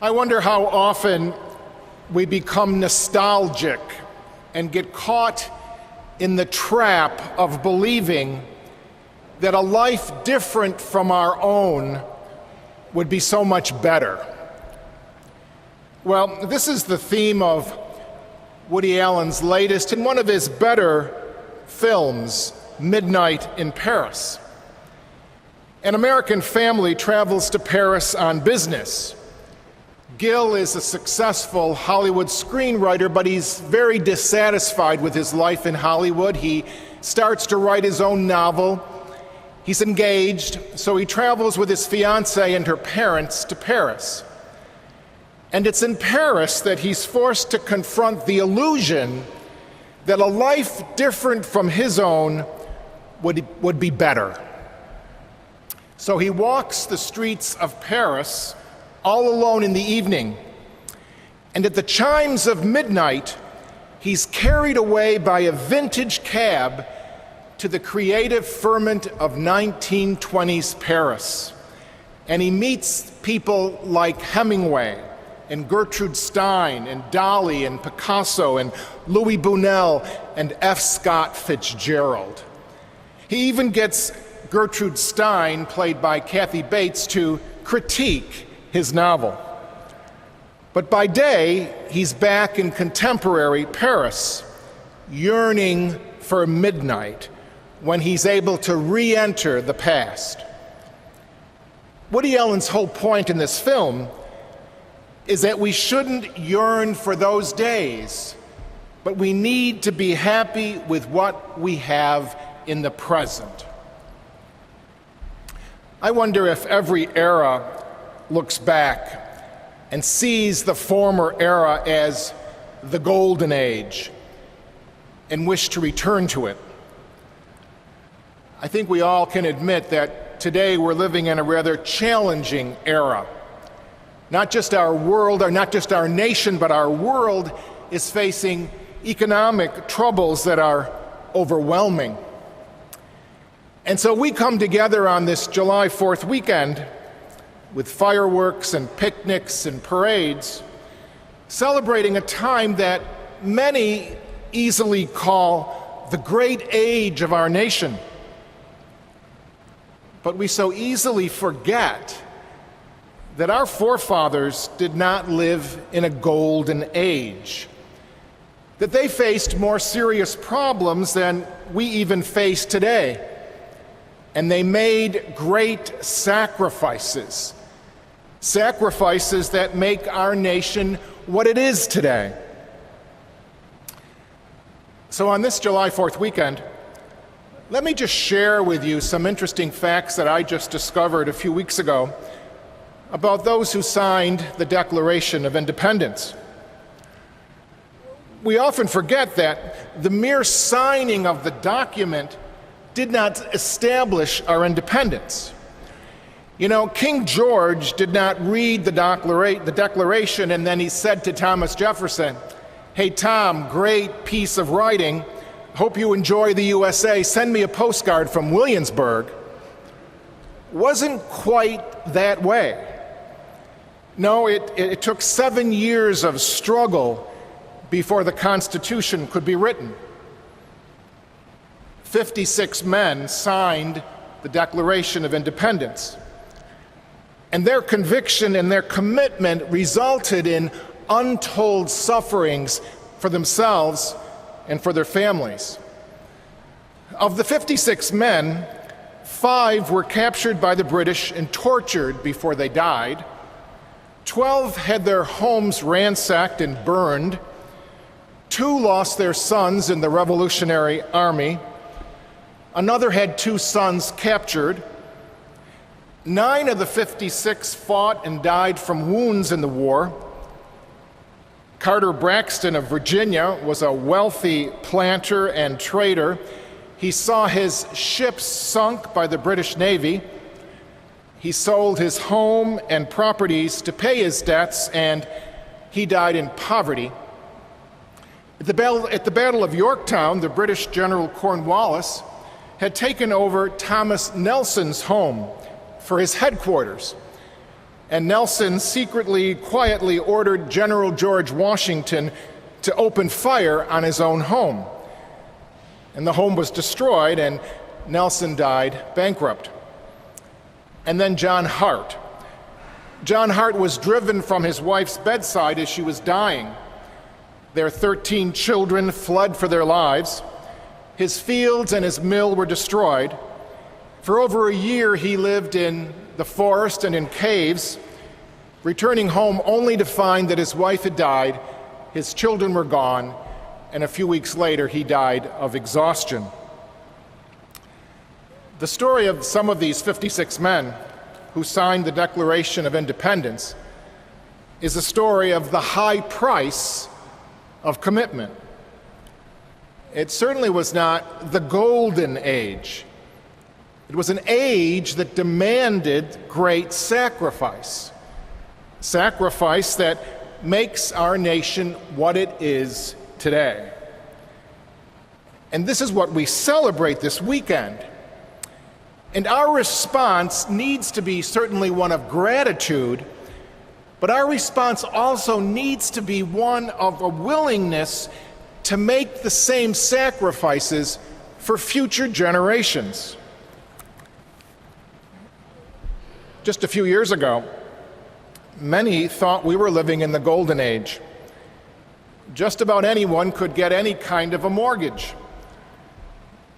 I wonder how often we become nostalgic and get caught in the trap of believing that a life different from our own would be so much better. Well, this is the theme of Woody Allen's latest and one of his better films, Midnight in Paris. An American family travels to Paris on business. Gil is a successful Hollywood screenwriter, but he's very dissatisfied with his life in Hollywood. He starts to write his own novel. He's engaged, so he travels with his fiancée and her parents to Paris. And it's in Paris that he's forced to confront the illusion that a life different from his own would be better. So he walks the streets of Paris all alone in the evening, and at the chimes of midnight, he's carried away by a vintage cab to the creative ferment of 1920s Paris. And he meets people like Hemingway and Gertrude Stein and Dali and Picasso and Louis Buñuel and F. Scott Fitzgerald. He even gets Gertrude Stein, played by Kathy Bates, to critique his novel. But by day, he's back in contemporary Paris, yearning for midnight, when he's able to re-enter the past. Woody Allen's whole point in this film is that we shouldn't yearn for those days, but we need to be happy with what we have in the present. I wonder if every era looks back and sees the former era as the golden age and wish to return to it. I think we all can admit that today we're living in a rather challenging era. Not just our world, or not just our nation, but our world is facing economic troubles that are overwhelming. And so we come together on this July 4th weekend with fireworks and picnics and parades, celebrating a time that many easily call the great age of our nation. But we so easily forget that our forefathers did not live in a golden age, that they faced more serious problems than we even face today, and they made great sacrifices, sacrifices that make our nation what it is today. So on this July 4th weekend, let me just share with you some interesting facts that I just discovered a few weeks ago about those who signed the Declaration of Independence. We often forget that the mere signing of the document did not establish our independence. You know, King George did not read the Declaration and then he said to Thomas Jefferson, "Hey Tom, great piece of writing. Hope you enjoy the USA. Send me a postcard from Williamsburg." Wasn't quite that way. No, it took 7 years of struggle before the Constitution could be written. 56 men signed the Declaration of Independence. And their conviction and their commitment resulted in untold sufferings for themselves and for their families. Of the 56 men, 5 were captured by the British and tortured before they died. 12 had their homes ransacked and burned. 2 lost their sons in the Revolutionary Army. Another had 2 sons captured. 9 of the 56 fought and died from wounds in the war. Carter Braxton of Virginia was a wealthy planter and trader. He saw his ships sunk by the British Navy. He sold his home and properties to pay his debts, and he died in poverty. At the Battle of Yorktown, the British General Cornwallis had taken over Thomas Nelson's home for his headquarters. and Nelson secretly, quietly ordered General George Washington to open fire on his own home. And the home was destroyed, and Nelson died bankrupt. And then John Hart. John Hart was driven from his wife's bedside as she was dying. Their 13 children fled for their lives. His fields and his mill were destroyed. For over a year, he lived in the forest and in caves, returning home only to find that his wife had died, his children were gone, and a few weeks later, he died of exhaustion. The story of some of these 56 men who signed the Declaration of Independence is a story of the high price of commitment. It certainly was not the golden age. It was an age that demanded great sacrifice, sacrifice that makes our nation what it is today. And this is what we celebrate this weekend. And our response needs to be certainly one of gratitude, but our response also needs to be one of a willingness to make the same sacrifices for future generations. Just a few years ago, many thought we were living in the golden age. Just about anyone could get any kind of a mortgage.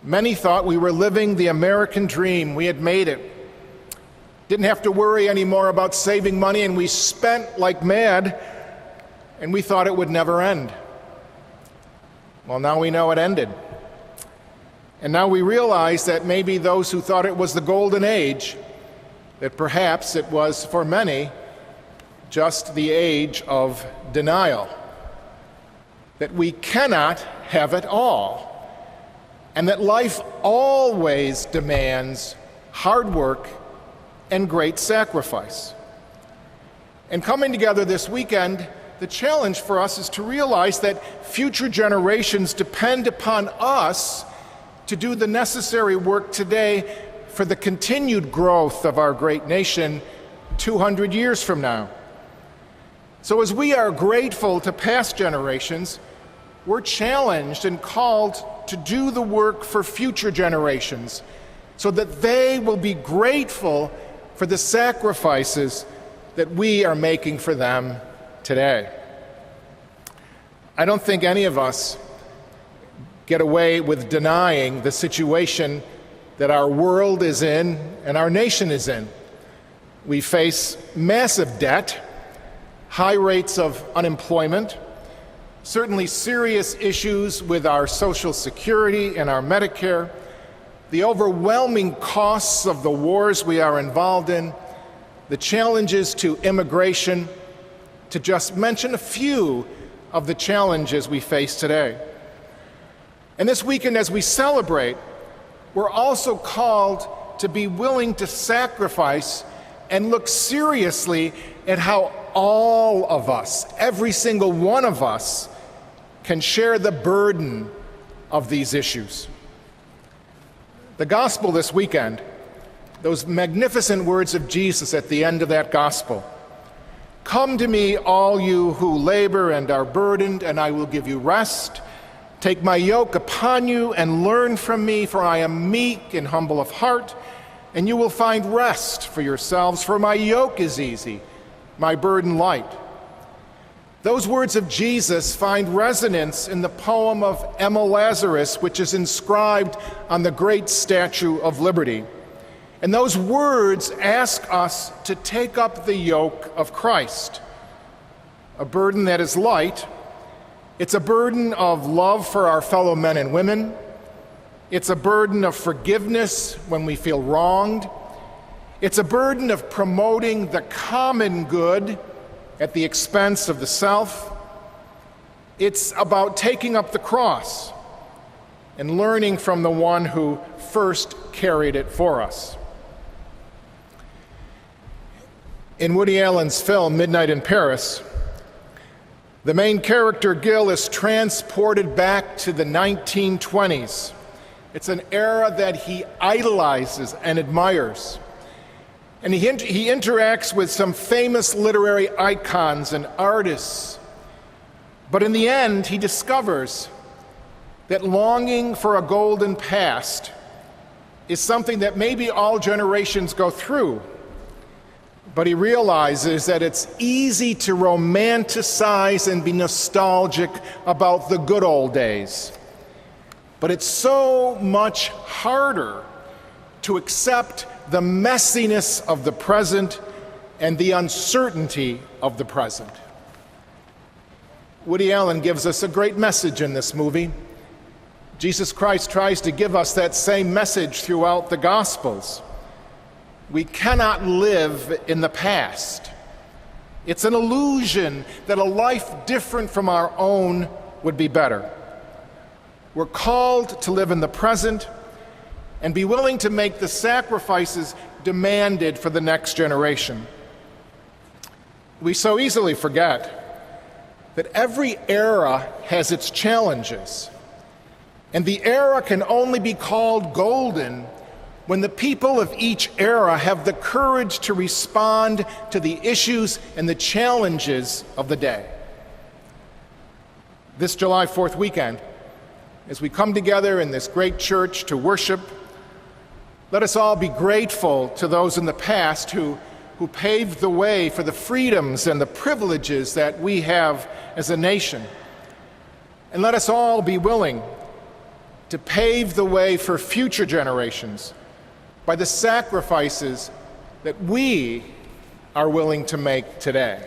Many thought we were living the American dream. We had made it. Didn't have to worry anymore about saving money, and we spent like mad, and we thought it would never end. Well, now we know it ended. And now we realize that maybe those who thought it was the golden age, that perhaps it was for many just the age of denial, that we cannot have it all, and that life always demands hard work and great sacrifice. And coming together this weekend, the challenge for us is to realize that future generations depend upon us to do the necessary work today for the continued growth of our great nation 200 years from now. So as we are grateful to past generations, we're challenged and called to do the work for future generations so that they will be grateful for the sacrifices that we are making for them today. I don't think any of us get away with denying the situation that our world is in and our nation is in. We face massive debt, high rates of unemployment, certainly serious issues with our Social Security and our Medicare, the overwhelming costs of the wars we are involved in, the challenges to immigration, to just mention a few of the challenges we face today. And this weekend, as we celebrate, we're also called to be willing to sacrifice and look seriously at how all of us, every single one of us, can share the burden of these issues. The gospel this weekend, those magnificent words of Jesus at the end of that gospel, "Come to me, all you who labor and are burdened, and I will give you rest. Take my yoke upon you and learn from me, for I am meek and humble of heart, and you will find rest for yourselves, for my yoke is easy, my burden light." Those words of Jesus find resonance in the poem of Emma Lazarus, which is inscribed on the great Statue of Liberty. And those words ask us to take up the yoke of Christ, a burden that is light. It's a burden of love for our fellow men and women. It's a burden of forgiveness when we feel wronged. It's a burden of promoting the common good at the expense of the self. It's about taking up the cross and learning from the one who first carried it for us. In Woody Allen's film, Midnight in Paris, the main character, Gil, is transported back to the 1920s. It's an era that he idolizes and admires. And he interacts with some famous literary icons and artists. But in the end, he discovers that longing for a golden past is something that maybe all generations go through. But he realizes that it's easy to romanticize and be nostalgic about the good old days. But it's so much harder to accept the messiness of the present and the uncertainty of the present. Woody Allen gives us a great message in this movie. Jesus Christ tries to give us that same message throughout the Gospels. We cannot live in the past. It's an illusion that a life different from our own would be better. We're called to live in the present and be willing to make the sacrifices demanded for the next generation. We so easily forget that every era has its challenges, and the era can only be called golden when the people of each era have the courage to respond to the issues and the challenges of the day. This July 4th weekend, as we come together in this great church to worship, let us all be grateful to those in the past who paved the way for the freedoms and the privileges that we have as a nation. And let us all be willing to pave the way for future generations by the sacrifices that we are willing to make today.